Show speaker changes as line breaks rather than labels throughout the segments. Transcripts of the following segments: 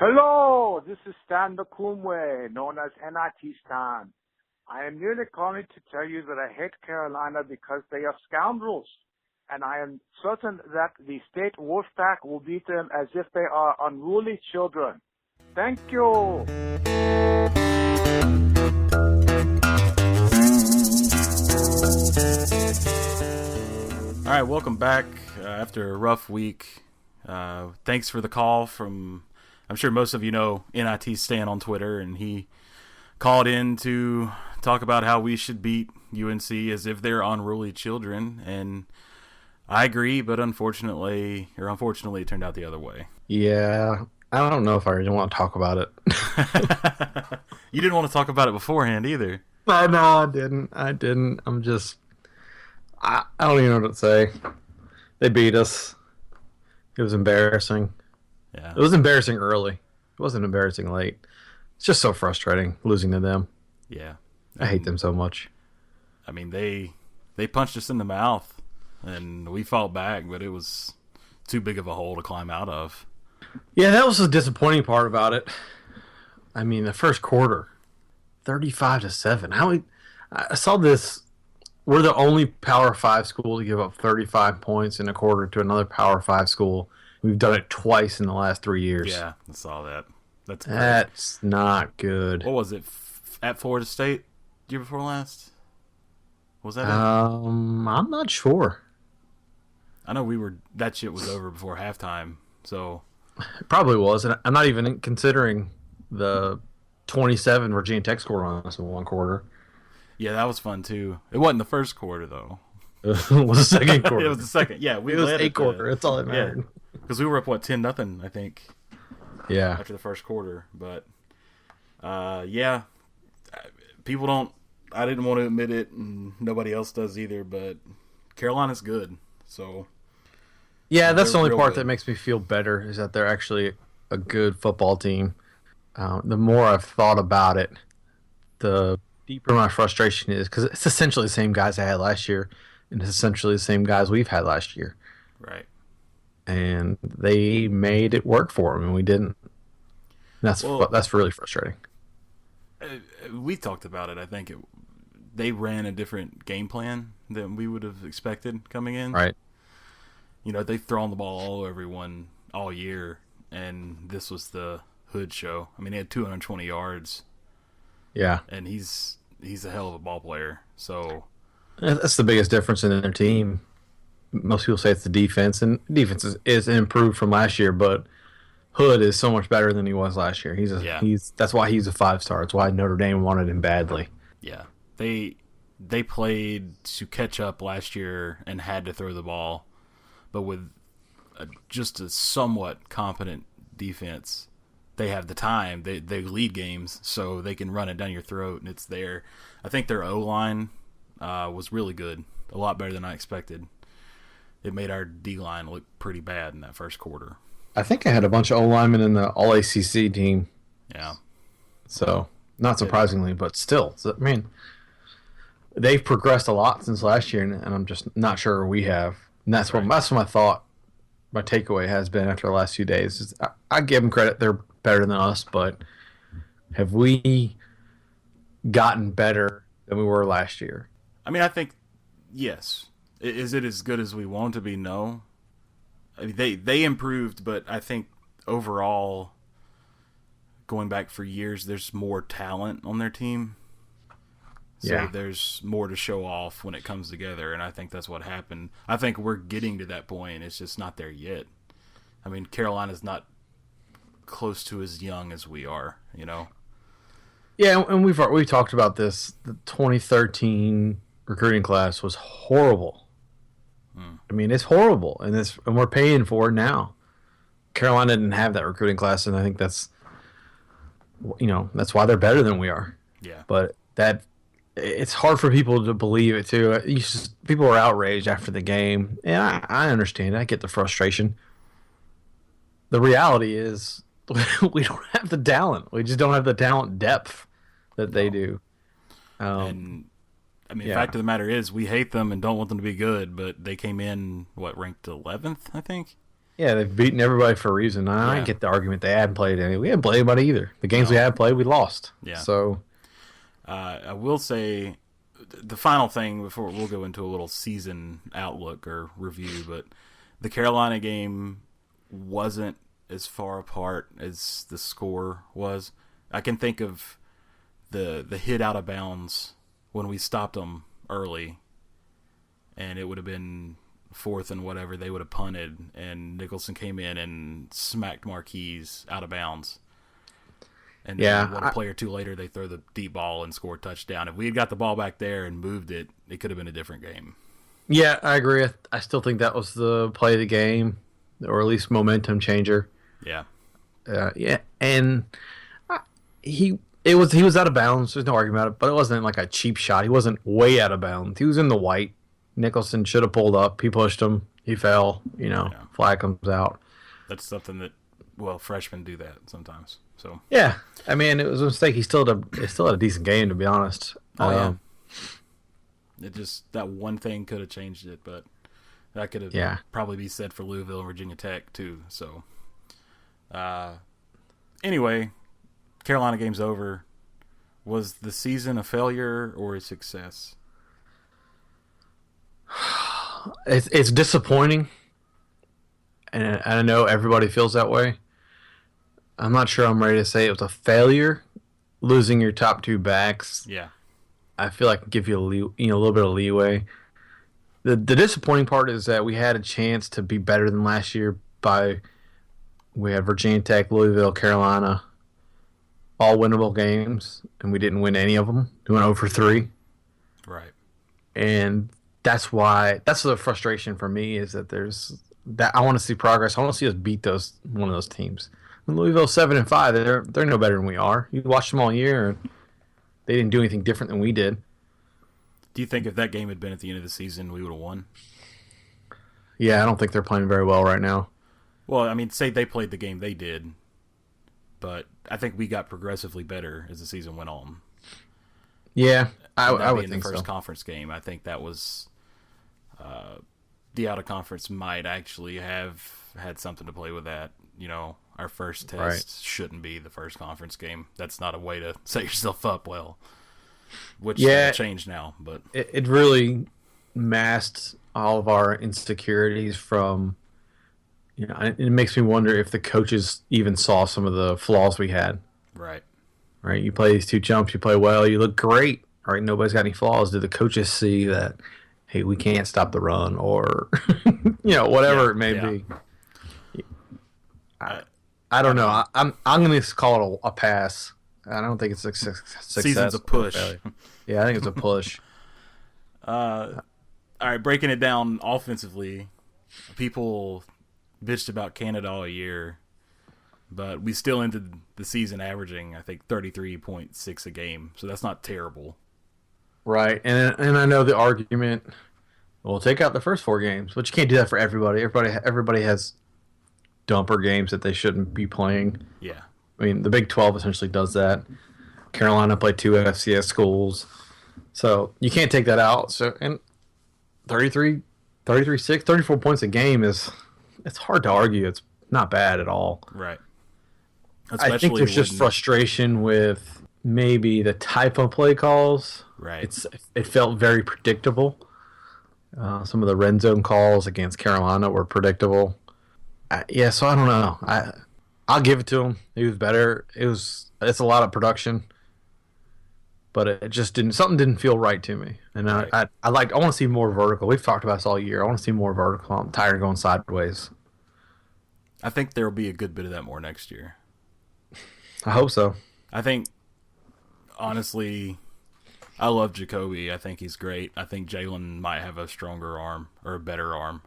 Hello, this is Stan Nakumwe, known as NIT Stan. I am merely calling to tell you that I hate Carolina because they are scoundrels, and I am certain that the state Wolfpack will beat them as if they are unruly children. Thank you.
All right, welcome back after a rough week. Thanks for the call from, I'm sure most of you know NIT Stan on Twitter, and he called in to talk about how we should beat UNC as if they're unruly children, and I agree, but unfortunately, it turned out the other way.
Yeah, I don't know if I really want to talk about it.
You didn't want to talk about it beforehand either.
No, I didn't. I'm just, I don't even know what to say. They beat us. It was embarrassing.
Yeah.
It was embarrassing early. It wasn't embarrassing late. It's just so frustrating losing to them.
Yeah.
I hate them so much.
I mean, they punched us in the mouth, and we fought back, but it was too big of a hole to climb out of.
Yeah, that was the disappointing part about it. I mean, the first quarter, 35-7. I saw this. We're the only Power 5 school to give up 35 points in a quarter to another Power 5 school. We've done it twice in the last 3 years.
Yeah, I saw that.
That's not good.
What was it? At Florida State year before last? Was that it?
I'm not sure.
I know that shit was over before halftime, so
It probably was, and I'm not even considering the 27 Virginia Tech scored on us in one quarter.
Yeah, that was fun too. It wasn't the first quarter though.
It was the second quarter.
It was the second. Yeah,
it was a quarter. That's all that mattered.
Because we were up 10-0, I think.
Yeah.
After the first quarter, but yeah, people don't. I didn't want to admit it, and nobody else does either. But Carolina's good, so
yeah, that's the only part
good.
that makes me feel better is that they're actually a good football team. The more I've thought about it, the deeper my frustration is because it's essentially the same guys I had last year, and it's essentially the same guys we've had last year.
Right.
And they made it work for them, and we didn't. That's really frustrating.
We talked about it. I think they ran a different game plan than we would have expected coming in.
Right.
You know, they've thrown the ball all over everyone all year, and this was the Hood show. I mean, he had 220 yards. Yeah. And he's a hell of a ball player. So
that's the biggest difference in their team. Most people say it's the defense, and defense is improved from last year, but Hood is so much better than he was last year. That's why he's a 5-star. That's why Notre Dame wanted him badly.
Yeah. They played to catch up last year and had to throw the ball, but with just a somewhat competent defense, they have the time. They lead games, so they can run it down your throat, and it's there. I think their O-line was really good, a lot better than I expected. It made our D-line look pretty bad in that first quarter.
I think I had a bunch of O-linemen in the All-ACC team.
Yeah.
So, not surprisingly, but still. I mean, they've progressed a lot since last year, and I'm just not sure we have. And that's what my thought, my takeaway has been after the last few days. Is I give them credit. They're better than us, but have we gotten better than we were last year?
I mean, I think, yes. Is it as good as we want to be? No. I mean, they improved, but I think overall, going back for years, there's more talent on their team. So there's more to show off when it comes together, and I think that's what happened. I think we're getting to that point. It's just not there yet. I mean, Carolina's not close to as young as we are, you know?
Yeah, and we've talked about this. The 2013 recruiting class was horrible. I mean, it's horrible, and we're paying for it now. Carolina didn't have that recruiting class, and I think that's why they're better than we are.
Yeah.
But it's hard for people to believe it too. People were outraged after the game, and I understand. I get the frustration. The reality is we don't have the talent. We just don't have the talent depth that they do.
And I mean, the fact of the matter is, we hate them and don't want them to be good, but they came in, ranked 11th, I think?
Yeah, they've beaten everybody for a reason. I
Yeah.
get the argument they hadn't played any. We hadn't played anybody either. The games
No.
we had played, we lost.
Yeah.
So
I will say the final thing before we'll go into a little season outlook or review, but the Carolina game wasn't as far apart as the score was. I can think of the hit out of bounds when we stopped them early, and it would have been fourth and whatever, they would have punted, and Nicholson came in and smacked Marquise out of bounds. And then a play or two later, they throw the deep ball and score a touchdown. If we had got the ball back there and moved it, it could have been a different game.
yeah, I agree. I still think that was the play of the game, or at least momentum changer.
Yeah.
Yeah, and he was out of bounds. There's no argument about it, but it wasn't like a cheap shot. He wasn't way out of bounds. He was in the white. Nicholson should have pulled up. He pushed him. He fell. Flag comes out.
That's something that, freshmen do that sometimes. So
yeah, I mean, it was a mistake. He still had a decent game, to be honest.
Yeah. It just, that one thing could have changed it, but that could have probably be said for Louisville and Virginia Tech too. So anyway, Carolina game's over. Was the season a failure or a success?
It's disappointing, and I know everybody feels that way. I'm not sure I'm ready to say it was a failure. Losing your top two backs, I feel like give you a little bit of leeway. The disappointing part is that we had a chance to be better than last year. We had Virginia Tech, Louisville, Carolina, all winnable games, and we didn't win any of them. We went 0-3.
Right.
And that's the frustration for me, is that I want to see progress. I want to see us beat one of those teams. When Louisville's 7-5, they're no better than we are. You watched them all year, and they didn't do anything different than we did.
Do you think if that game had been at the end of the season, we would have won?
Yeah, I don't think they're playing very well right now.
Well, I mean, say they played the game they did, but I think we got progressively better as the season went on.
Yeah, I would think so.
The first conference game, I think that was the out of conference might actually have had something to play with that. Our first test shouldn't be the first conference game. That's not a way to set yourself up well. Which will change now, but
it really masked all of our insecurities from. It makes me wonder if the coaches even saw some of the flaws we had.
Right.
Right. You play these two jumps, you play well, you look great. All right, nobody's got any flaws. Do the coaches see that? Hey, we can't stop the run, or whatever it may be. I don't know. I'm going to call it a pass. I don't think it's a success.
Season's a push.
Yeah, I think it's a push.
All right, breaking it down offensively, people bitched about Canada all year, but we still ended the season averaging, I think, 33.6 a game. So that's not terrible.
Right, and I know the argument. Well, take out the first 4 games, but you can't do that for everybody. Everybody has dumper games that they shouldn't be playing.
Yeah.
I mean, the Big 12 essentially does that. Carolina played 2 FCS schools. So you can't take that out. So, and 33-6, 34 points a game it's hard to argue. It's not bad at all.
Right.
I think there's just frustration with maybe the type of play calls.
Right.
It felt very predictable. Some of the red zone calls against Carolina were predictable. So I don't know. I'll give it to him. He was better. It's a lot of production, but it just something didn't feel right to me. And right. I want to see more vertical. We've talked about this all year. I want to see more vertical. I'm tired of going sideways.
I think there will be a good bit of that more next year.
I hope so.
I think, honestly, I love Jacoby. I think he's great. I think Jalen might have a stronger arm or a better arm,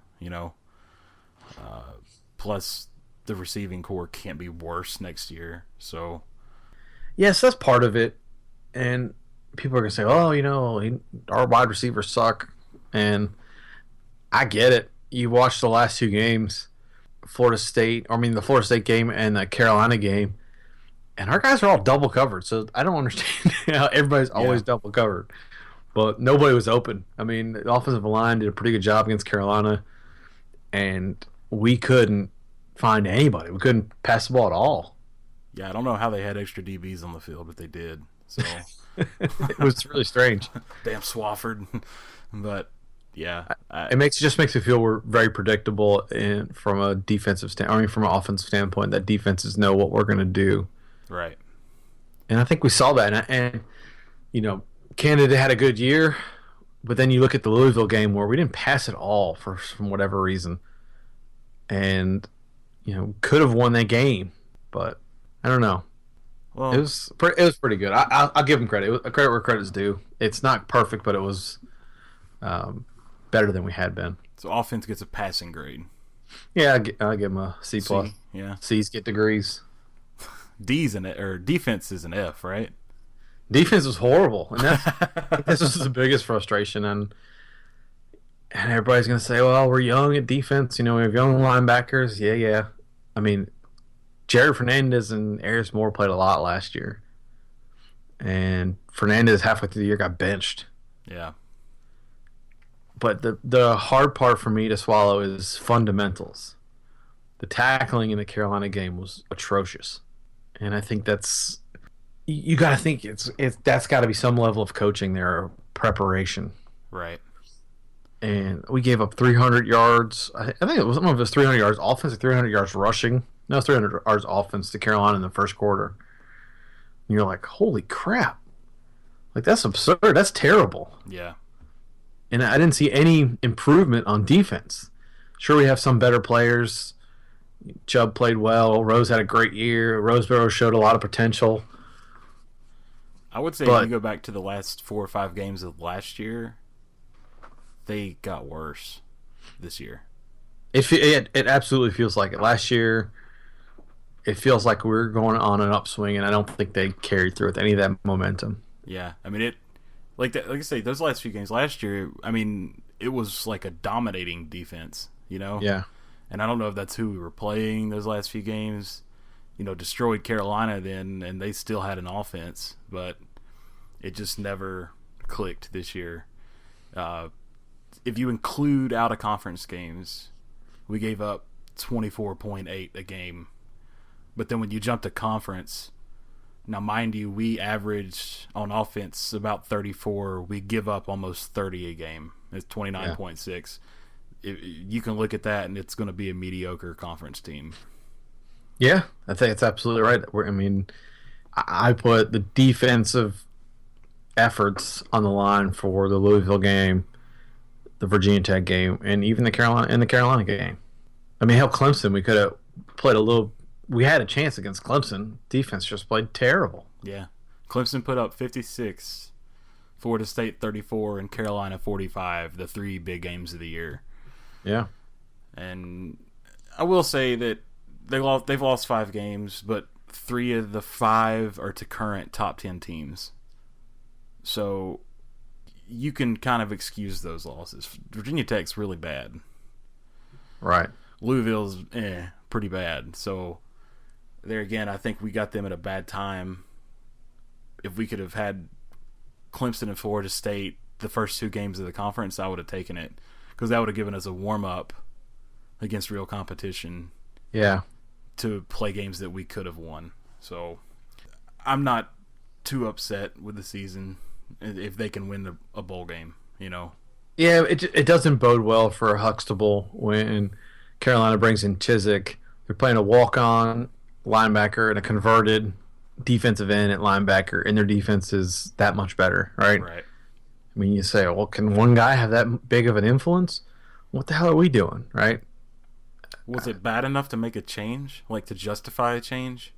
plus, the receiving core can't be worse next year. So,
yes, that's part of it. And people are going to say, oh, our wide receivers suck. And I get it. You watch the last 2 games, the Florida State game and the Carolina game, and our guys are all double covered. So I don't understand how everybody's always double covered. But nobody was open. I mean, the offensive line did a pretty good job against Carolina, and we couldn't find anybody. We couldn't pass the ball at all.
Yeah, I don't know how they had extra DBs on the field, but they did. So
It was really strange.
damn Swafford. But yeah,
Just makes me feel we're very predictable from a from an offensive standpoint. That defenses know what we're going to do.
right.
And I think we saw that. And Canada had a good year, but then you look at the Louisville game where we didn't pass at all from whatever reason, and could have won that game, but I don't know.
Well,
It was pretty good. I'll give them credit. Credit where credit's due. It's not perfect, but it was better than we had been.
so offense gets a passing grade.
Yeah, I'll give them a C plus.
Yeah.
C's get degrees.
D's in it, or defense is an F, right?
Defense was horrible, and this was the biggest frustration. And everybody's gonna say, "Well, we're young at defense. We have young linebackers." Yeah. I mean, Jared Fernandez and Aris Moore played a lot last year, and Fernandez halfway through the year got benched.
Yeah.
But the hard part for me to swallow is fundamentals. The tackling in the Carolina game was atrocious, and I think that's you got to think that's got to be some level of coaching there, or preparation.
Right.
And we gave up 300 yards. I think it was some of it was 300 yards offense, 300 yards rushing. No, 300 yards offense to Carolina in the first quarter. And you're like, holy crap! Like that's absurd. That's terrible.
Yeah.
And I didn't see any improvement on defense. Sure, we have some better players. Chubb played well. Rose had a great year. Roseboro showed a lot of potential.
I would say if you go back to the last 4 or 5 games of last year, they got worse this year.
It absolutely feels like it. Last year, it feels like we're going on an upswing, and I don't think they carried through with any of that momentum.
Yeah, I mean like I say, those last few games last year, I mean, it was like a dominating defense,
Yeah.
And I don't know if that's who we were playing those last few games. Destroyed Carolina then, and they still had an offense, but it just never clicked this year. If you include out-of-conference games, we gave up 24.8 a game. But then when you jump to conference, now mind you, we average on offense about 34. We give up almost 30 a game. It's 29.6. You can look at that, and it's going to be a mediocre conference team.
Yeah, I think it's absolutely right. I put the defensive efforts on the line for the Louisville game, the Virginia Tech game, and even the Carolina game. I mean, hell, Clemson, we could have played a little. We had a chance against Clemson. Defense just played terrible.
Yeah, Clemson put up 56, Florida State 34, and Carolina 45. The 3 big games of the year.
Yeah,
and I will say that they've lost 5 games, but 3 of the 5 are to current top 10 teams. So you can kind of excuse those losses. Virginia Tech's really bad.
Right.
Louisville's pretty bad. So there again, I think we got them at a bad time. If we could have had Clemson and Florida State the first 2 games of the conference, I would have taken it, because that would have given us a warm-up against real competition.
Yeah.
To play games that we could have won. So I'm not too upset with the season if they can win a bowl game, Yeah,
it doesn't bode well for Huxtable when Carolina brings in Chiswick. They're playing a walk-on linebacker and a converted defensive end at linebacker, and their defense is that much better, right?
Right.
I mean, you say, well, can one guy have that big of an influence? What the hell are we doing, right?
Was it bad enough to make a change, like to justify a change?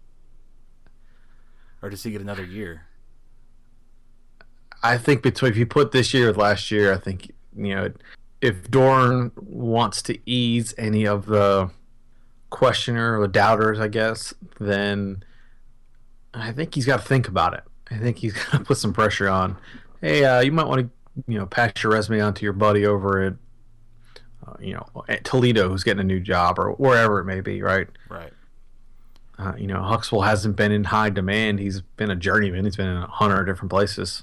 Or does he get another year?
I think if you put this year with last year, I think, if Dorn wants to ease any of the questioner or the doubters, I guess, then I think he's got to think about it. I think he's got to put some pressure on. Hey, you might want to, pass your resume on to your buddy over at at Toledo, who's getting a new job, or wherever it may be, right?
Right.
Huxtable hasn't been in high demand. He's been a journeyman. He's been in 100 different places.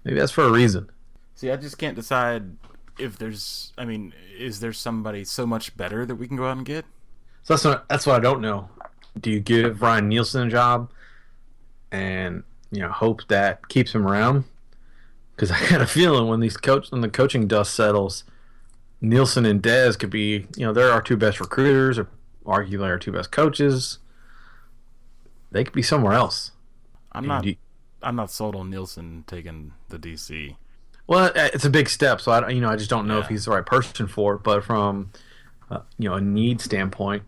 Maybe that's for a reason.
See, I just can't decide if is there somebody so much better that we can go out and get?
So that's what I don't know. Do you give Ryan Nielsen a job and hope that keeps him around? Because I got a feeling when the coaching dust settles, Nielsen and Dez could be, they're our two best recruiters, or arguably our two best coaches. They could be somewhere else.
I'm not sold on Nielsen taking the DC.
Well, it's a big step, so I just don't know if he's the right person for it. But from a need standpoint,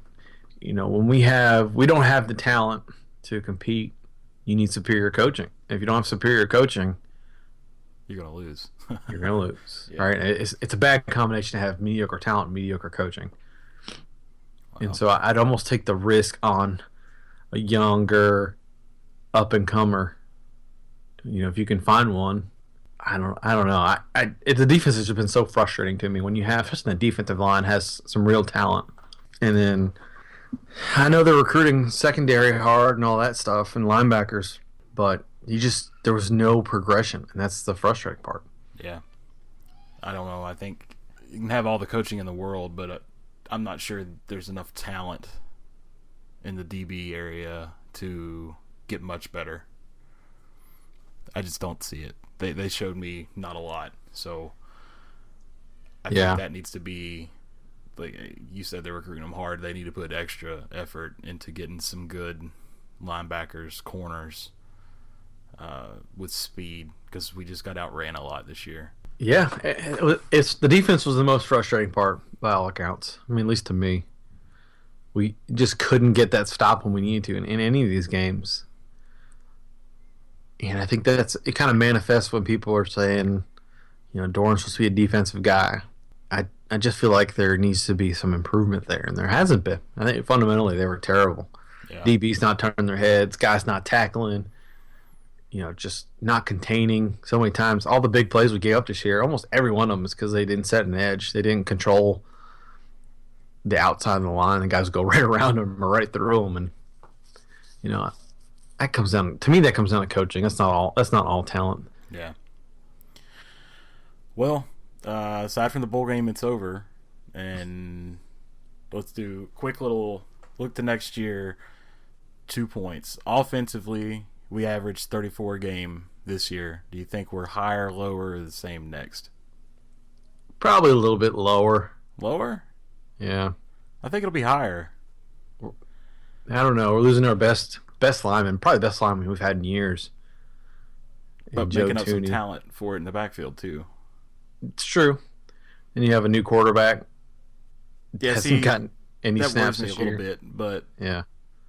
when we don't have the talent to compete, you need superior coaching. If you don't have superior coaching,
you're gonna lose.
You're gonna lose. Yeah. Right? It's a bad combination to have mediocre talent and mediocre coaching. Wow. And so I'd almost take the risk on a younger up and comer. If you can find one. I don't know. The defense has just been so frustrating to me when you have just the defensive line has some real talent, and then I know they're recruiting secondary hard and all that stuff and linebackers, but there was no progression, and that's the frustrating part.
Yeah, I don't know. I think you can have all the coaching in the world, but I'm not sure there's enough talent in the DB area to get much better. I just don't see it. They showed me not a lot, so I think that needs to be, like you said, they're recruiting them hard. They need to put extra effort into getting some good linebackers, corners, with speed, because we just got outran a lot this year.
Yeah, it's the defense was the most frustrating part by all accounts. I mean, at least to me, we just couldn't get that stop when we needed to in any of these games. And I think it kind of manifests when people are saying, Doran's supposed to be a defensive guy. I just feel like there needs to be some improvement there, and there hasn't been. I think fundamentally they were terrible. Yeah. DB's not turning their heads, guys not tackling, just not containing so many times. All the big plays we gave up this year, almost every one of them is because they didn't set an edge. They didn't control the outside of the line. The guys would go right around them or right through them, and that comes down to coaching. That's not all talent.
Yeah. Well, aside from the bowl game, it's over, and let's do a quick little look to next year. 2 points. Offensively, we averaged 34 a game this year. Do you think we're higher, lower, or the same next?
Probably a little bit lower.
Lower?
Yeah.
I think it'll be higher.
I don't know. We're losing our best lineman, probably the best lineman we've had in years.
But making up some talent for it in the backfield, too.
It's true. And you have a new quarterback.
Yeah,
hasn't gotten any snaps
this year. A little bit, but
yeah,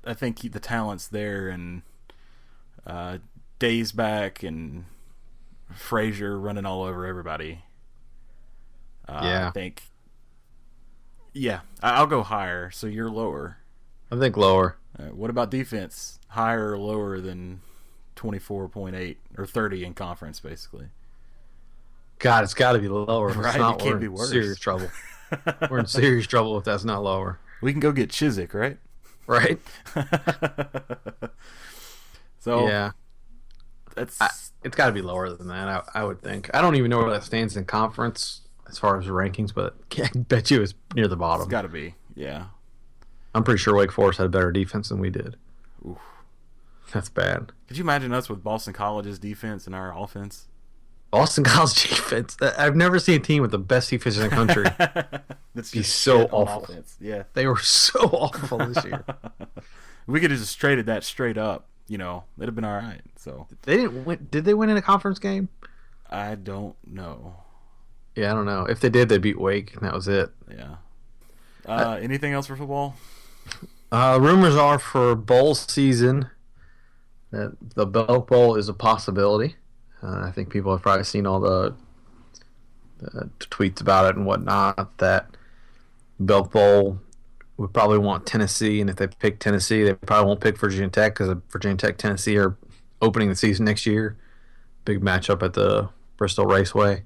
I think the talent's there, and Days back and Frazier running all over everybody.
I
think. Yeah, I'll go higher. So you're lower.
I think lower.
What about defense? Higher or lower than 24.8 or 30 in conference, basically?
God, it's got to be lower. If
right,
it's not,
it can't
we're
be
in
worse.
Serious trouble. We're in serious trouble if that's not lower.
We can go get Chiswick, right?
Right.
So
yeah, it's got to be lower than that. I would think. I don't even know where that stands in conference as far as the rankings, but I bet you it's near the bottom.
It's got to be. Yeah.
I'm pretty sure Wake Forest had a better defense than we did.
Oof.
That's bad.
Could you imagine us with Boston College's defense and our offense?
Boston College defense. I've never seen a team with the best defense in the country.
That's
be so awful.
Offense. Yeah,
they were so awful this year.
We could have just traded that straight up. It'd have been all right. So
they didn't win. Did they win in a conference game?
I don't know.
Yeah, I don't know. If they did, they beat Wake, and that was it.
Yeah. Anything else for football?
Rumors are for bowl season that the Belk Bowl is a possibility. I think people have probably seen all the tweets about it and whatnot. That Belk Bowl would probably want Tennessee, and if they pick Tennessee, they probably won't pick Virginia Tech because Virginia Tech, Tennessee are opening the season next year. Big matchup at the Bristol Raceway.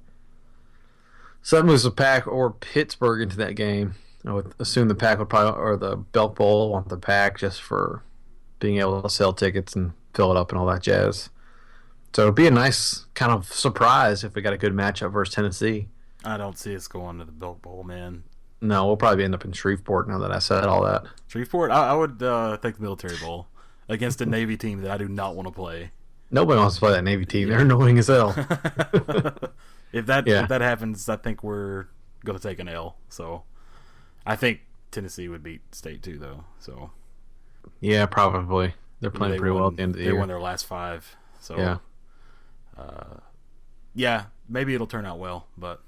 So that moves the Pac or Pittsburgh into that game. I would assume the Pac would probably, or the Belk Bowl, want the Pac just for being able to sell tickets and fill it up and all that jazz. So it'd be a nice kind of surprise if we got a good matchup versus Tennessee.
I don't see us going to the Belk Bowl, man.
No, we'll probably end up in Shreveport now that I said all that.
Shreveport? I would take the Military Bowl against a Navy team that I do not want to play.
Nobody wants to play that Navy team. They're annoying as hell.
If that happens, I think we're going to take an L. So I think Tennessee would beat State too, though. So
yeah, probably. They're playing pretty well at the end of the year.
They won their last 5. So
yeah.
Yeah, maybe it'll turn out well. But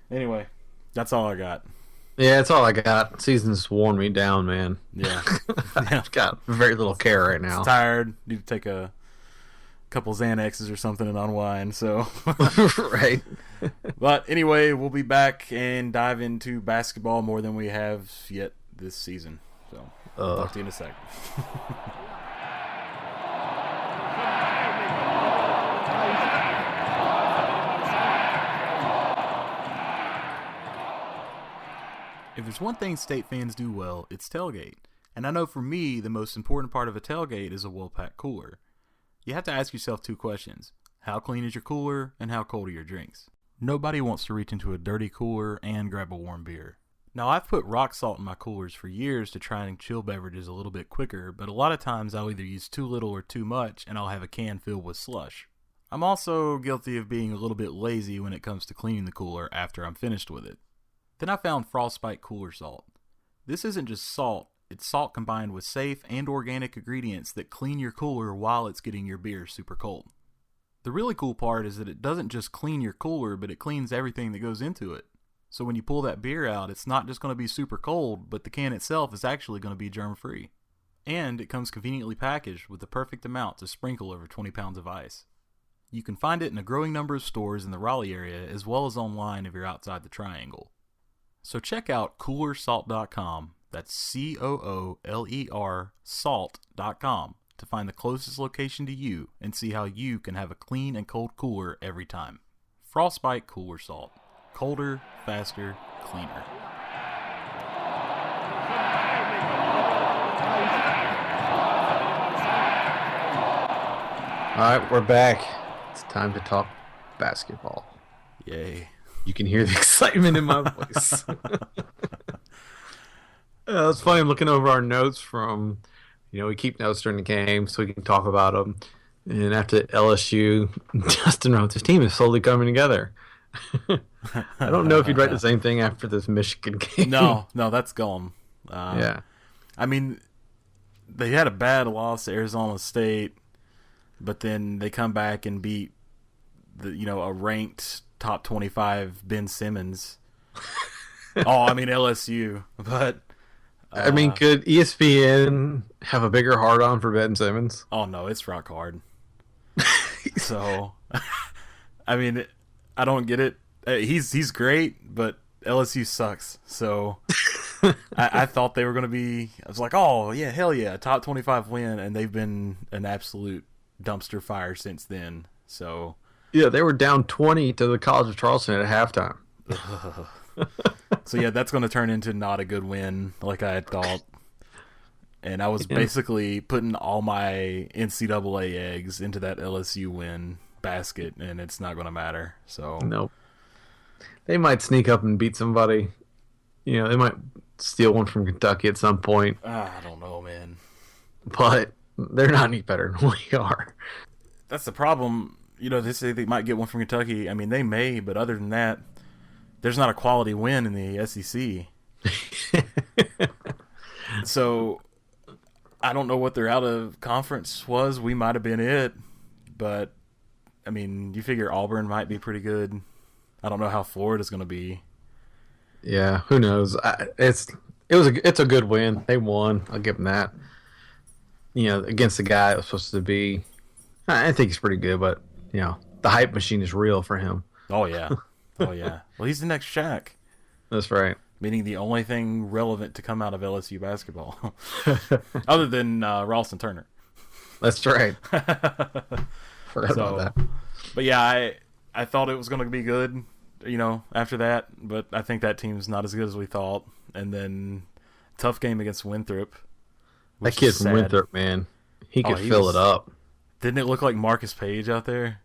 anyway, that's all I got.
Yeah, that's all I got. Season's worn me down, man.
Yeah.
I've got very little care right now.
Tired. Need to take a couple Xanaxes or something and unwind. So
right.
But anyway, we'll be back and dive into basketball more than we have yet this season. So talk to you in a sec. If there's one thing State fans do well, it's tailgate. And I know for me, the most important part of a tailgate is a well-packed cooler. You have to ask yourself 2 questions. How clean is your cooler, and how cold are your drinks? Nobody wants to reach into a dirty cooler and grab a warm beer. Now, I've put rock salt in my coolers for years to try and chill beverages a little bit quicker, but a lot of times I'll either use too little or too much, and I'll have a can filled with slush. I'm also guilty of being a little bit lazy when it comes to cleaning the cooler after I'm finished with it. Then I found Frostbite Cooler Salt. This isn't just salt, it's salt combined with safe and organic ingredients that clean your cooler while it's getting your beer super cold. The really cool part is that it doesn't just clean your cooler, but it cleans everything that goes into it. So when you pull that beer out, it's not just going to be super cold, but the can itself is actually going to be germ-free. And it comes conveniently packaged with the perfect amount to sprinkle over 20 pounds of ice. You can find it in a growing number of stores in the Raleigh area as well as online if you're outside the Triangle. So check out coolersalt.com, that's COOLER salt.com, to find the closest location to you and see how you can have a clean and cold cooler every time. Frostbite Cooler Salt. Colder, faster, cleaner.
Alright, we're back. It's time to talk basketball.
Yay.
You can hear the excitement in my voice. It's funny. I'm looking over our notes from, we keep notes during the game so we can talk about them. And after LSU, Justin wrote, this team is slowly coming together. I don't know if you'd write the same thing after this Michigan game.
No, that's gone.
Yeah.
I mean, they had a bad loss to Arizona State, but then they come back and beat a ranked top 25 Ben Simmons. LSU. But
could ESPN have a bigger hard-on for Ben Simmons?
Oh no, it's rock hard. So, I don't get it. He's great, but LSU sucks. So, I thought they were going to be. I was like, oh yeah, hell yeah, top 25 win, and they've been an absolute dumpster fire since then. So.
Yeah, they were down 20 to the College of Charleston at halftime.
So, yeah, that's going to turn into not a good win like I had thought. And I was basically putting all my NCAA eggs into that LSU win basket, and it's not going to matter. So
nope. They might sneak up and beat somebody. They might steal one from Kentucky at some point.
I don't know, man.
But they're not any better than we are.
That's the problem. They say they might get one from Kentucky. I mean, they may, but other than that, there's not a quality win in the SEC. So, I don't know what their out of conference was. We might have been it, but you figure Auburn might be pretty good. I don't know how Florida's going to be.
Yeah, who knows? It's a good win. They won. I'll give them that. Against the guy that was supposed to be. I think he's pretty good, but. The hype machine is real for him.
Oh, yeah. Well, he's the next Shaq.
That's right.
Meaning the only thing relevant to come out of LSU basketball. Other than Ralston Turner.
That's right. Forgot about that.
But yeah, I thought it was going to be good, after that. But I think that team's not as good as we thought. And then tough game against Winthrop.
That kid from Winthrop, man. He could fill it up. Didn't
it look like Marcus Page out there?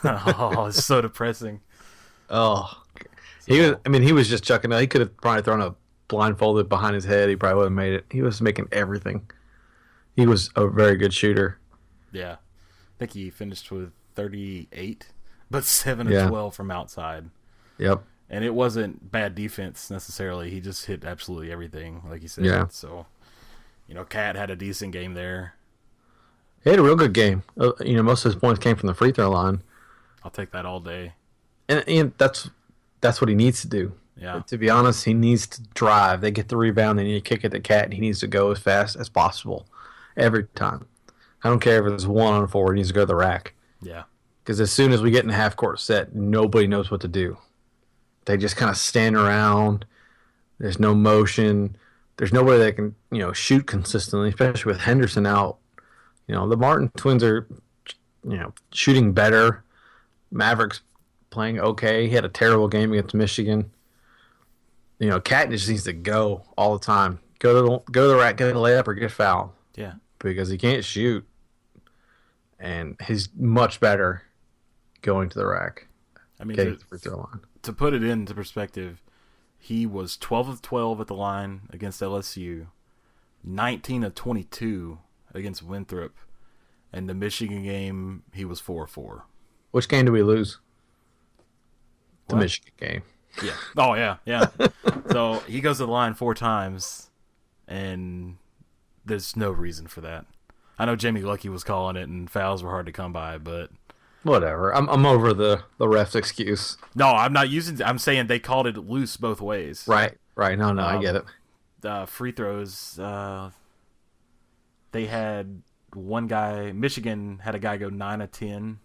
Oh, it's so depressing.
Oh,
So,
He was just chucking it. He could have probably thrown a blindfolded behind his head. He probably would have made it. He was making everything. He was a very good shooter.
yeah. I think he finished with 38, but 7 of 12 from outside.
Yep.
And it wasn't bad defense necessarily. He just hit absolutely everything, like you said.
Yeah.
So, Cat had a decent game there.
He had a real good game. Most of his points came from the free throw line.
I'll take that all day.
And that's what he needs to do.
Yeah.
To be honest, he needs to drive. They get the rebound, they need to kick it to Cat, and he needs to go as fast as possible every time. I don't care if it's 1-on-4, he needs to go to the rack.
Yeah.
Because as soon as we get in a half-court set, nobody knows what to do. They just kind of stand around. There's no motion. There's nobody that can, shoot consistently, especially with Henderson out. The Martin twins are, shooting better. Mavericks playing okay. He had a terrible game against Michigan. Cat just needs to go all the time. Go to the rack, get a layup, or get fouled.
Yeah.
Because he can't shoot. And he's much better going to the rack.
I mean,
getting to the free throw line.
To put it into perspective, he was 12 of 12 at the line against LSU, 19 of 22 against Winthrop, and the Michigan game, he was 4 of 4.
Which game did we lose? The
What?
Michigan game.
Yeah. Oh, yeah. So he goes to the line 4 times, and there's no reason for that. I know Jamie Lucky was calling it, and fouls were hard to come by, but
Whatever. I'm over the ref's excuse.
no, I'm saying they called it loose both ways.
Right. No, I get it.
Free throws, they had one guy, Michigan had a guy go 9 of 10,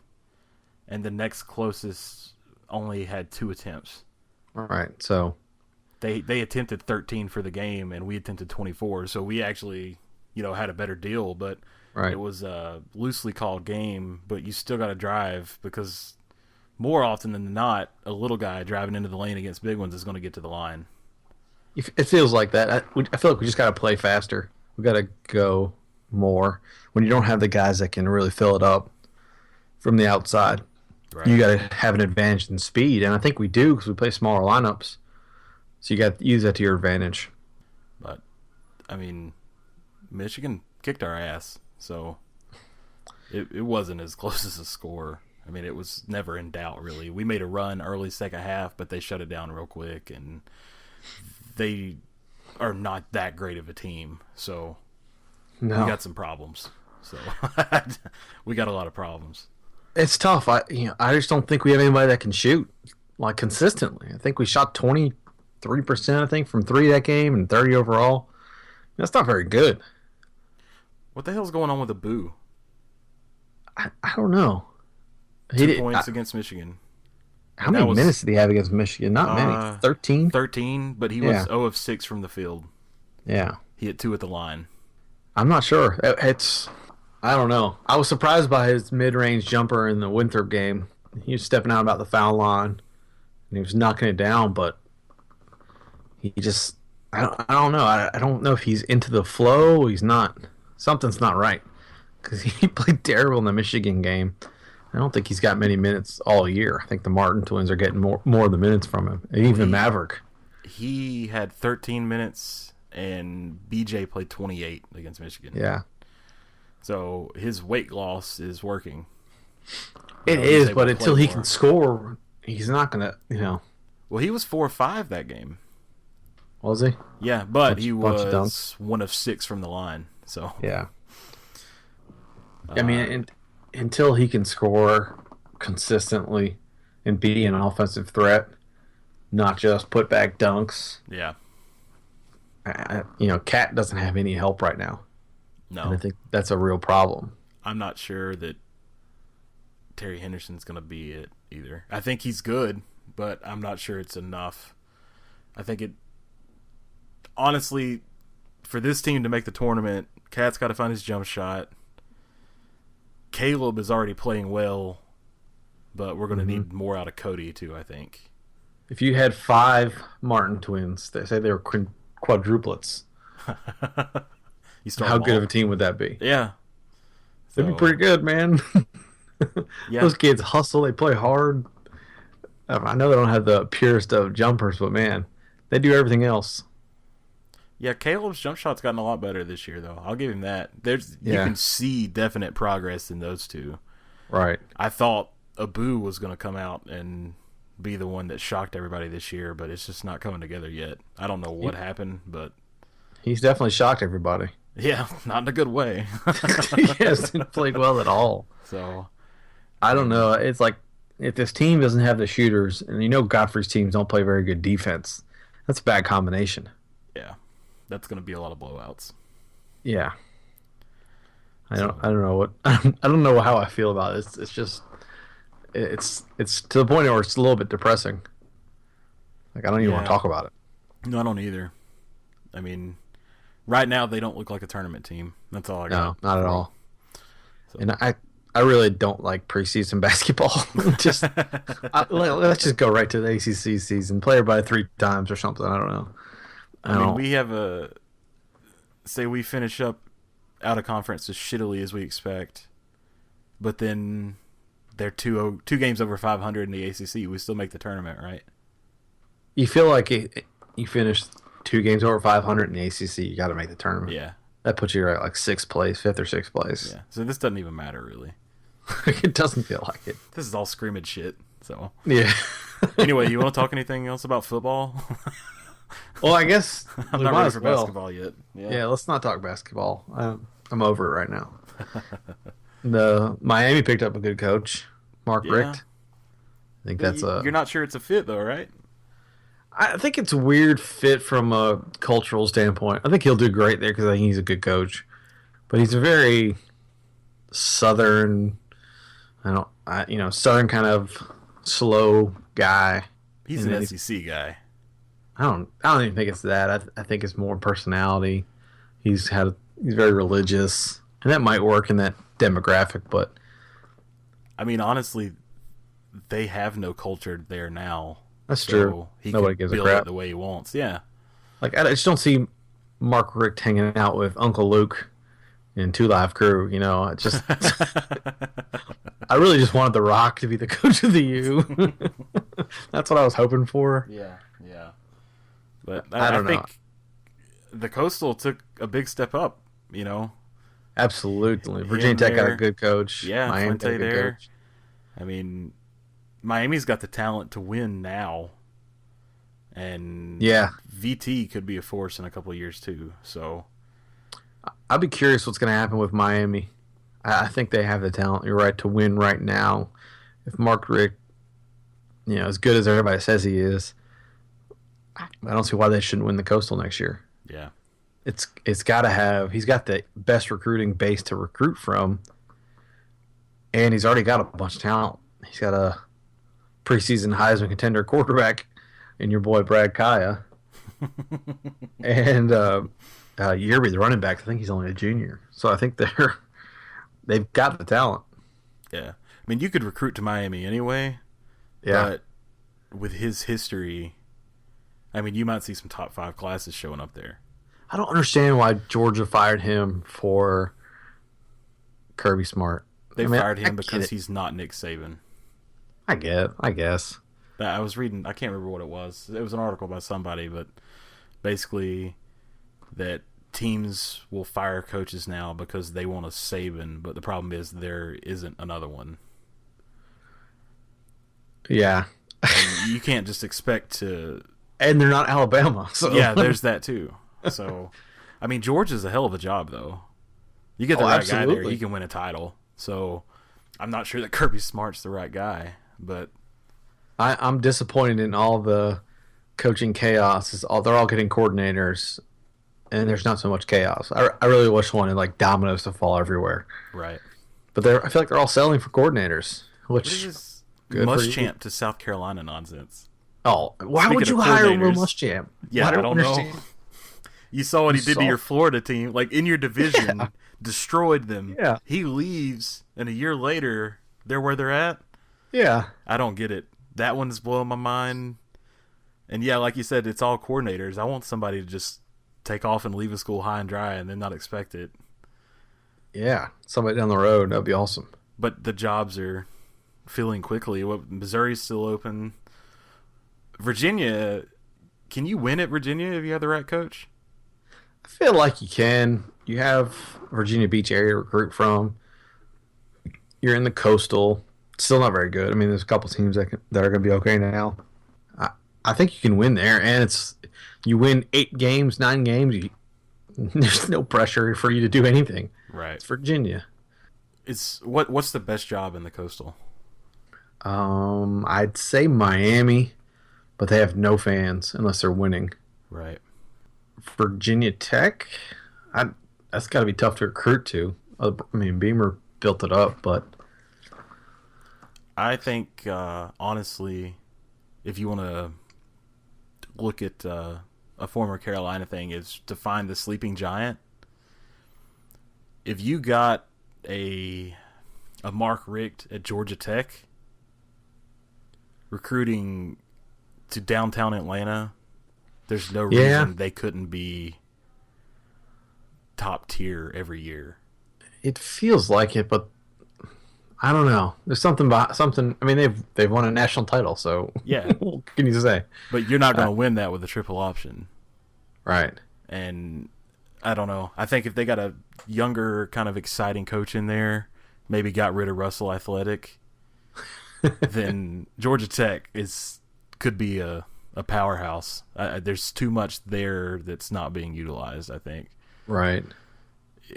and the next closest only had 2 attempts.
All right. So
They attempted 13 for the game, and we attempted 24, so we actually, had a better deal, but
right.
it was a loosely called game, but you still got to drive because more often than not, a little guy driving into the lane against big ones is going to get to the line.
It feels like that. I feel like we just got to play faster. We got to go more. When you don't have the guys that can really fill it up from the outside,
Right.
you got to have an advantage in speed, and I think we do because we play smaller lineups. So you got to use that to your advantage.
But, I mean, Michigan kicked our ass, so it wasn't as close as a score. I mean, it was never in doubt, really. We made a run early second half, but they shut it down real quick, and they are not that great of a team, so
No,
we got some problems. So we got a lot of problems.
it's tough. I just don't think we have anybody that can shoot like consistently. I think we shot 23%, I think, from 3 that game and 30 overall. That's not very good.
What the hell's going on with Abu?
I don't know.
2 points against Michigan.
How many minutes did he have against Michigan? Not many. 13?
13, but he was 0 of 6 from the field.
Yeah.
He hit 2 at the line.
I'm not sure. I don't know. I was surprised by his mid-range jumper in the Winthrop game. He was stepping out about the foul line, and he was knocking it down, but he just... I don't know. I don't know if he's into the flow. He's not. Something's not right. Because he played terrible in the Michigan game. I don't think he's got many minutes all year. I think the Martin twins are getting more of the minutes from him. And even Maverick.
He had 13 minutes, and BJ played 28 against Michigan.
Yeah.
So his weight loss is working.
It is, but until he can score, he's not going to,
Well, he was 4 or 5 that game.
Was he?
Yeah, but he
bunch of
was 1 of 6 from the line. So
yeah. I mean, until he can score consistently and be an offensive threat, not just put back dunks.
Yeah.
Cat doesn't have any help right now.
No.
And I think that's a real problem.
I'm not sure that Terry Henderson's going to be it either. I think he's good, but I'm not sure it's enough. I think it... Honestly, for this team to make the tournament, Cat's got to find his jump shot. Caleb is already playing well, but we're going to need more out of Cody, too, I think.
If you had 5 Martin twins, they say they were quadruplets. How good of a team would that be?
Yeah.
They'd be pretty good, man.
Yeah.
Those kids hustle. They play hard. I know they don't have the purest of jumpers, but man, they do everything else.
Yeah, Caleb's jump shot's gotten a lot better this year, though. I'll give him that. You
Yeah.
can see definite progress in those two.
Right.
I thought Abu was going to come out and be the one that shocked everybody this year, but it's just not coming together yet. I don't know what happened, but
He's definitely shocked everybody.
yeah, not in a good way.
He hasn't played well at all.
So
I don't know. It's like if this team doesn't have the shooters, and Godfrey's teams don't play very good defense, that's a bad combination.
yeah, that's going to be a lot of blowouts.
Yeah. I don't know what I don't know how I feel about it. It's just it's to the point where it's a little bit depressing. Like I don't even want to talk about it.
No, I don't either. I mean, right now they don't look like a tournament team. That's all I got.
No, not at all.
So.
And I really don't like preseason basketball. Let's just go right to the ACC season. Play everybody 3 times or something. I don't know.
I mean, we have say we finish up out of conference as shittily as we expect, but then they're two games over 500 in the ACC. We still make the tournament, right?
You feel like you finished 2 games over 500 in the ACC, you got to make the tournament.
Yeah.
That puts you at like 6th place, 5th or 6th place.
Yeah. So this doesn't even matter, really.
It doesn't feel like it.
This is all scrimmage shit. So
yeah.
Anyway, you want to talk anything else about football?
Well, I guess
I'm not ready for basketball yet.
Yeah, let's not talk basketball. I'm over it right now. The Miami picked up a good coach, Mark Richt. I think that's
You're not sure it's a fit, though, right?
I think it's a weird fit from a cultural standpoint. I think he'll do great there because I think he's a good coach. But he's a very southern, southern kind of slow guy.
He's an SEC guy.
I don't even think it's that. I think it's more personality. He's very religious, and that might work in that demographic. But
I mean, honestly, they have no culture there now.
That's true. Nobody gives a crap.
Build it the way he wants. Yeah.
Like I just don't see Mark Richt hanging out with Uncle Luke and Two Live Crew. It's just I really just wanted The Rock to be the coach of the U. That's what I was hoping for.
Yeah. But I don't think the Coastal took a big step up.
Absolutely. Virginia Tech got a good coach.
Yeah,
Miami
Fuente there. Coach. I mean, Miami's got the talent to win now, and VT could be a force in a couple of years too. So,
I'd be curious what's going to happen with Miami. I think they have the talent. You're right to win right now. If Mark Richt, as good as everybody says he is, I don't see why they shouldn't win the Coastal next year.
Yeah,
it's got to have. He's got the best recruiting base to recruit from, and he's already got a bunch of talent. He's got a preseason Heisman contender quarterback in your boy Brad Kaya, and Yerby, the running back. I think he's only a junior, so I think they've got the talent.
Yeah, I mean, you could recruit to Miami anyway.
Yeah,
but with his history, I mean, you might see some top 5 classes showing up there.
I don't understand why Georgia fired him for Kirby Smart.
They fired him because he's not Nick Saban.
I guess.
I was reading, I can't remember what it was. It was an article by somebody, but basically that teams will fire coaches now because they want a Saban, but the problem is there isn't another one.
Yeah.
And you can't just expect to...
And they're not Alabama. So.
Yeah, there's that too. So, I mean, Georgia's a hell of a job, though. You get the right guy there, you can win a title. So, I'm not sure that Kirby Smart's the right guy, but...
I'm disappointed in all the coaching chaos. They're all getting coordinators, and there's not so much chaos. I really wish wanted like dominoes to fall everywhere.
Right.
But I feel like they're all selling for coordinators, which
is Muschamp to South Carolina nonsense.
Oh, why would you hire Will Muschamp?
Yeah, I don't know. You saw what he did to your Florida team, like in your division, destroyed them.
Yeah.
He leaves, and a year later, they're where they're at.
Yeah.
I don't get it. That one's blowing my mind. And yeah, like you said, it's all coordinators. I want somebody to just take off and leave a school high and dry and then not expect it.
Yeah, somebody down the road, that'd be awesome.
But the jobs are filling quickly. Missouri's still open. Virginia, can you win at Virginia if you have the right coach?
I feel like you can. You have Virginia Beach area to recruit from. You're in the coastal. Still not very good. I mean, there's a couple teams that are going to be okay now. I think you can win there, and you win 8 games, 9 games. There's no pressure for you to do anything.
Right.
It's Virginia.
What's the best job in the coastal?
I'd say Miami, but they have no fans unless they're winning.
Right.
Virginia Tech, that's got to be tough to recruit to. I mean, Beamer built it up, but
I think honestly, if you want to look at a former Carolina thing, is to find the sleeping giant. If you got a Mark Richt at Georgia Tech recruiting to downtown Atlanta, there's no reason they couldn't be top tier every year.
It feels like it, but I don't know. There's something. I mean, they've won a national title, so
yeah.
What can you say?
But you're not going to win that with a triple option,
right?
And I don't know. I think if they got a younger, kind of exciting coach in there, maybe got rid of Russell Athletic, then Georgia Tech could be a powerhouse. There's too much there that's not being utilized, I think.
Right.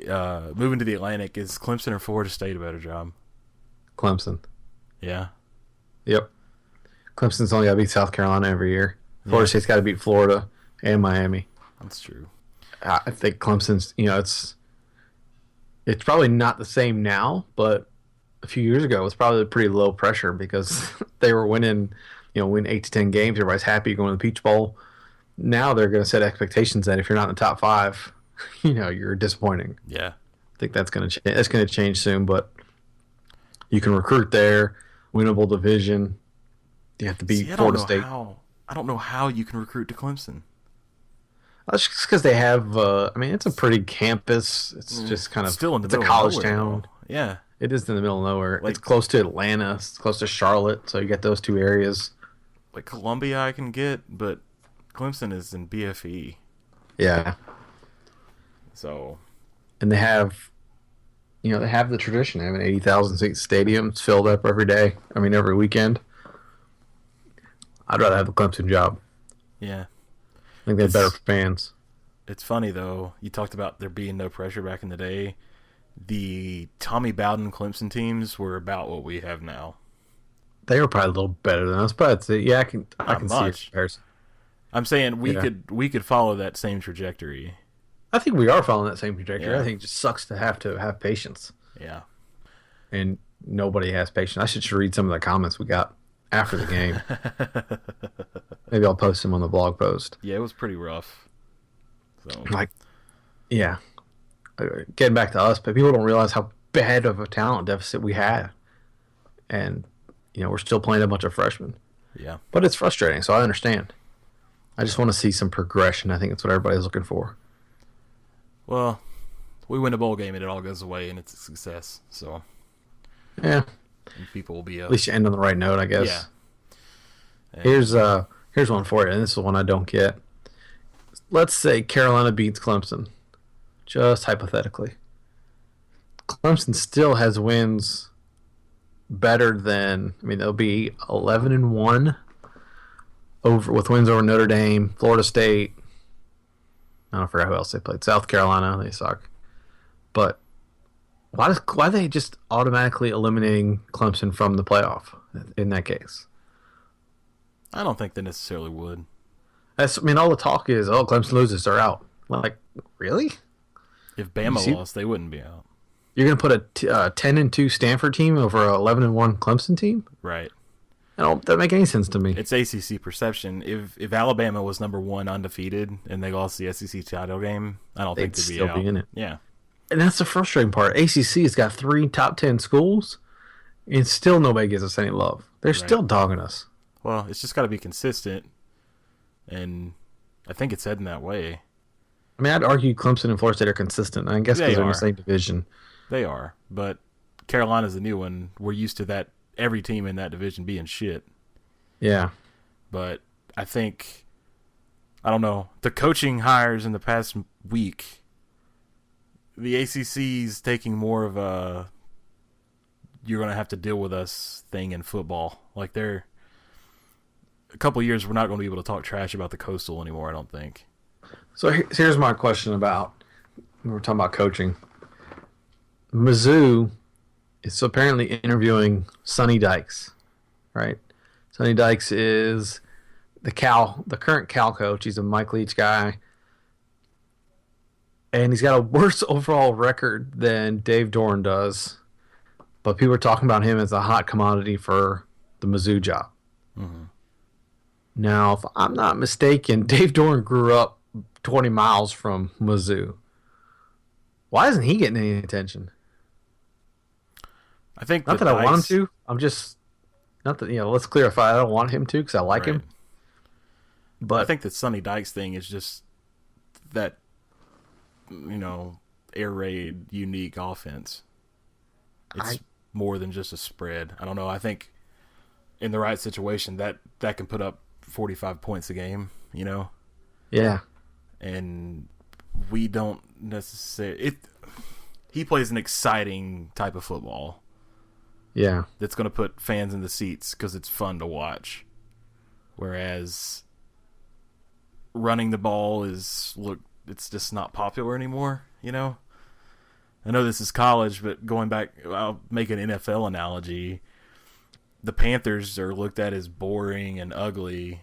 Moving to the Atlantic, is Clemson or Florida State a better job?
Clemson.
Yeah.
Yep. Clemson's only got to beat South Carolina every year. Florida State's got to beat Florida and Miami.
That's true.
I think Clemson's, it's probably not the same now, but a few years ago it was probably pretty low pressure because they were winning, win 8 to 10 games. Everybody's happy going to the Peach Bowl. Now they're going to set expectations that if you're not in the top 5, you're disappointing.
Yeah.
I think that's going to change soon, but you can recruit there, winnable division. You have to beat Florida State.
I don't know how you can recruit to Clemson.
That's just because they have. It's a pretty campus. It's just kind of
still in the
middle. It's a college town.
Yeah,
it is in the middle of nowhere. It's close to Atlanta. It's close to Charlotte. So you get those 2 areas.
Like Columbia, I can get, but Clemson is in BFE.
Yeah.
So.
And they have. They have the tradition. They have an 80,000 seat stadium. It's filled up every day. Every weekend. I'd rather have the Clemson job.
Yeah.
I think they're better for fans.
It's funny, though. You talked about there being no pressure back in the day. The Tommy Bowden Clemson teams were about what we have now.
They were probably a little better than us, but yeah, I can see a comparison.
I'm saying we could follow that same trajectory.
I think we are following that same trajectory.
Yeah.
I think it just sucks to have patience.
Yeah.
And nobody has patience. I should read some of the comments we got after the game. Maybe I'll post them on the blog post.
Yeah, it was pretty rough. So.
Getting back to us, but people don't realize how bad of a talent deficit we had. And, we're still playing a bunch of freshmen.
Yeah.
But it's frustrating, so I understand. I just want to see some progression. I think that's what everybody's looking for.
Well, we win a bowl game and it all goes away and it's a success. So,
yeah.
And people will be
at least you end on the right note, I guess.
Yeah. And
here's one for you, and this is one I don't get. Let's say Carolina beats Clemson, just hypothetically. Clemson still has wins better than they'll be 11-1 with wins over Notre Dame, Florida State. I don't forget who else they played. South Carolina, they suck. But why are they just automatically eliminating Clemson from the playoff in that case?
I don't think they necessarily would.
All the talk is, Clemson loses, they're out. Like, really?
If Bama lost, they wouldn't be out.
You're going to put a 10-2 Stanford team over an 11-1 Clemson team?
Right.
That doesn't make any sense to me.
It's ACC perception. If Alabama was number 1 undefeated and they lost the SEC title game, I don't think they'd be out.
Be in it.
Yeah.
And that's the frustrating part. ACC has got 3 top 10 schools, and still nobody gives us any love. They're still dogging us.
Well, it's just got to be consistent, and I think it's heading that way.
I'd argue Clemson and Florida State are consistent. I guess because they're in the same division.
They are, but Carolina's a new one. We're used to that every team in that division being shit.
Yeah.
But I think, I don't know, the coaching hires in the past week, the ACC's taking more of a you're going to have to deal with us thing in football. Like, a couple of years, we're not going to be able to talk trash about the Coastal anymore, I don't think.
So here's my question about, we're talking about coaching. Mizzou is apparently interviewing Sonny Dykes, right? Sonny Dykes is the current Cal coach. He's a Mike Leach guy. And he's got a worse overall record than Dave Doran does. But people are talking about him as a hot commodity for the Mizzou job. Mm-hmm. Now, if I'm not mistaken, Dave Doran grew up 20 miles from Mizzou. Why isn't he getting any attention?
I think
not that I want him to. I'm just not that let's clarify. I don't want him to because I like him. But
I think the Sonny Dykes thing is just that air raid unique offense. It's more than just a spread. I don't know. I think in the right situation that can put up 45 points a game.
Yeah.
And we don't necessarily. He plays an exciting type of football.
Yeah.
That's going to put fans in the seats because it's fun to watch. Whereas running the ball it's just not popular anymore, I know this is college, but going back, I'll make an NFL analogy. The Panthers are looked at as boring and ugly,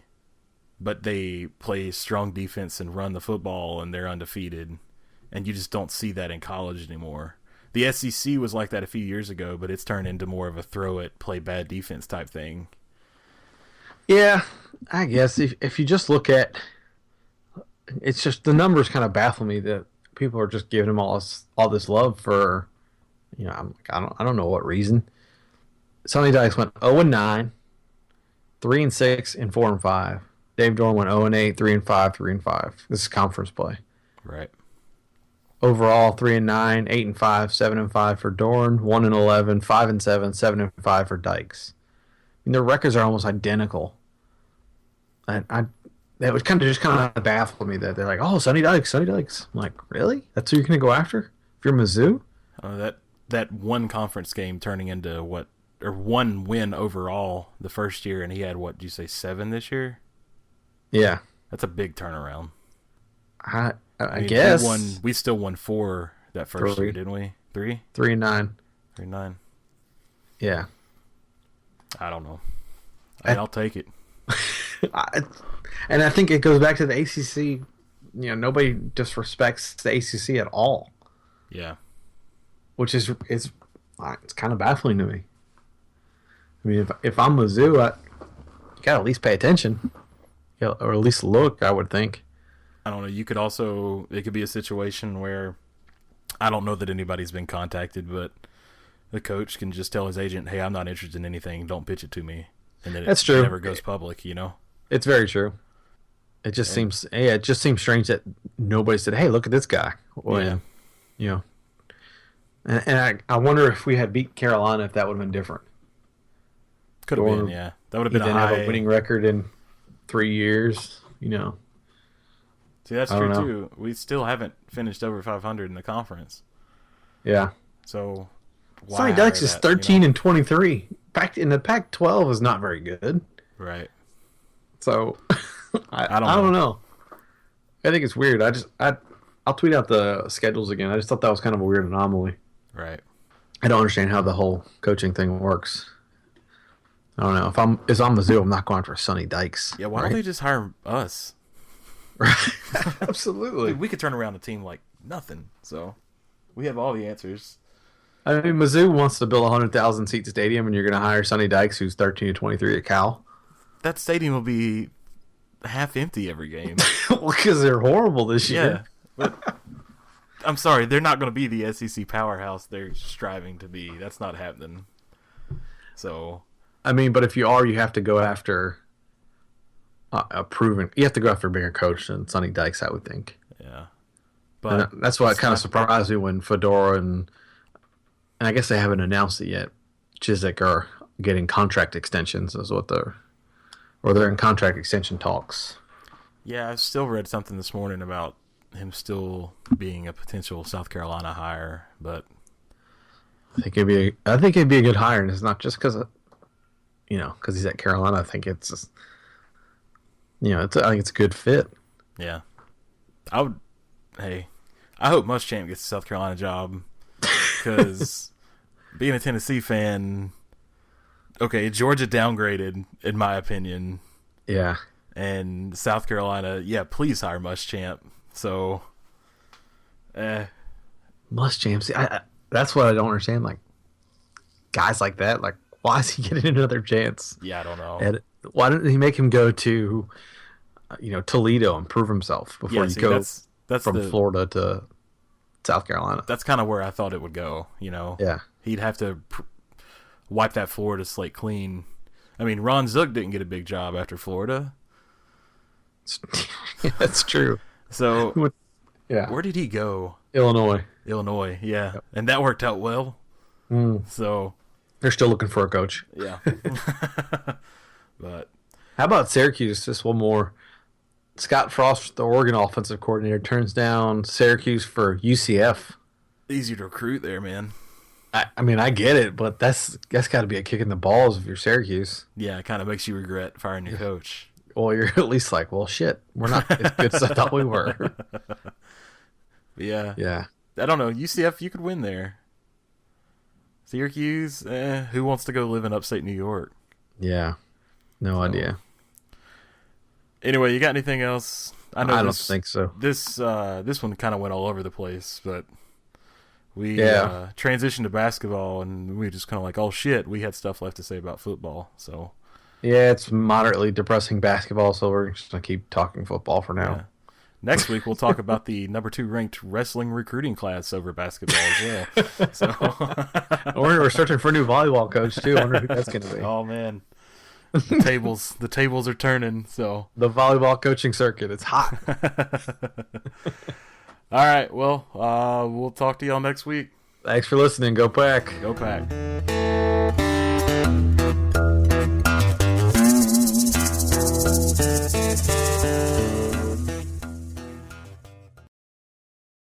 but they play strong defense and run the football, and they're undefeated. And you just don't see that in college anymore. The SEC was like that a few years ago, but it's turned into more of a throw it, play bad defense type thing.
Yeah, I guess if you just look at, it's just the numbers kind of baffle me that people are just giving him all this love for, I don't know what reason. Sonny Dykes went 0-9, 3-6, and 4-5. Dave Doran went 0-8, 3-5, 3-5. This is conference play.
Right.
Overall, 3-9, 8-5, 7-5 for Doran, 1-11, 5-7, 7-5 for Dykes. I mean, their records are almost identical. And that would kind of baffle me that they're like, oh, Sonny Dykes. I'm like, really? That's who you're going to go after? If you're Mizzou?
That one conference game turning into one win overall the first year, and he had, what, did you say 7 this year?
Yeah.
That's a big turnaround.
I guess.
We still won 4 that first year, didn't we? 3?
3-9.
3-9.
Yeah.
I don't know. I'll take it.
And I think it goes back to the ACC. Nobody disrespects the ACC at all.
Yeah.
Which is it's kind of baffling to me. I mean, if I'm Mizzou, you gotta at least pay attention, or at least look. I would think.
I don't know. It could be a situation where I don't know that anybody's been contacted, but the coach can just tell his agent, "Hey, I'm not interested in anything. Don't pitch it to me," and then
That's true.
It never goes public.
It's very true. It just seems strange that nobody said, "Hey, look at this guy." When, And I wonder if we had beat Carolina, if that would have been different.
Could have been, yeah. That would have been
have a winning record in 3 years.
See, that's true too. We still haven't finished over 500 in the conference.
Yeah.
So,
Sonny Dykes is 13-23. In the Pac-12 is not very good.
Right.
So, I don't know. I think it's weird. I'll tweet out the schedules again. I just thought that was kind of a weird anomaly.
Right.
I don't understand how the whole coaching thing works. I don't know. If I'm Mizzou, I'm not going for Sonny Dykes.
Yeah, why don't they just hire us?
Right. Absolutely.
We could turn around a team like nothing. So we have all the answers.
I mean, Mizzou wants to build a 100,000-seat stadium, and you're going to hire Sonny Dykes, who's 13-23 at Cal.
That stadium will be half empty every game.
Well, because they're horrible this year.
Yeah, but I'm sorry, they're not going to be the SEC powerhouse they're striving to be. That's not happening. So,
I mean, but if you are, you have to go after you have to go after a bigger coach than Sonny Dykes, I would think.
Yeah, but
that's why it kind of surprised me when Fedora and I guess they haven't announced it yet. Chiswick are getting contract extensions, is what or they're in contract extension talks.
Yeah, I still read something this morning about him still being a potential South Carolina hire, but
I think it'd be a good hire, and it's not just because because he's at Carolina. I think it's just, I think it's a good fit.
yeah, I hope Muschamp gets the South Carolina job because being a Tennessee fan, okay, Georgia downgraded in my opinion.
Yeah.
And South Carolina, yeah, please hire Muschamp. So,
Muschamp. See, that's what I don't understand. Like, guys like that, like, why is he getting another chance?
Yeah, I don't know.
And why didn't he make him go to, Toledo and prove himself before you go
that's
from Florida to South Carolina?
That's kind of where I thought it would go.
Yeah.
He'd have to wipe that Florida slate clean. I mean, Ron Zook didn't get a big job after Florida.
That's true.
So,
yeah.
Where did he go?
Illinois,
yeah.
Yep.
And that worked out well. So
they're still looking for a coach.
Yeah. But
how about Syracuse? Just one more. Scott Frost, the Oregon offensive coordinator, turns down Syracuse for UCF.
Easy to recruit there, man.
I mean, I get it, but that's got to be a kick in the balls if you're Syracuse.
Yeah, it kind of makes you regret firing your coach.
Well, you're at least like, well, shit, we're not as good as I thought we were.
Yeah.
Yeah.
I don't know. UCF, you could win there. Syracuse, who wants to go live in upstate New York?
Yeah. No idea.
Anyway, you got anything else?
I don't think so.
This one kind of went all over the place, but we transitioned to basketball, and we just kind of like, oh shit, we had stuff left to say about football. So
yeah, it's moderately depressing basketball, so we're just gonna keep talking football for now.
Yeah. Next week we'll talk about the number 2 ranked wrestling recruiting class over basketball as well. So
we're searching for a new volleyball coach too. I wonder who that's gonna be.
Oh man. The tables are turning. So
the volleyball coaching circuit, it's hot.
All right, well, we'll talk to y'all next week.
Thanks for listening. Go Pack.
Go Pack.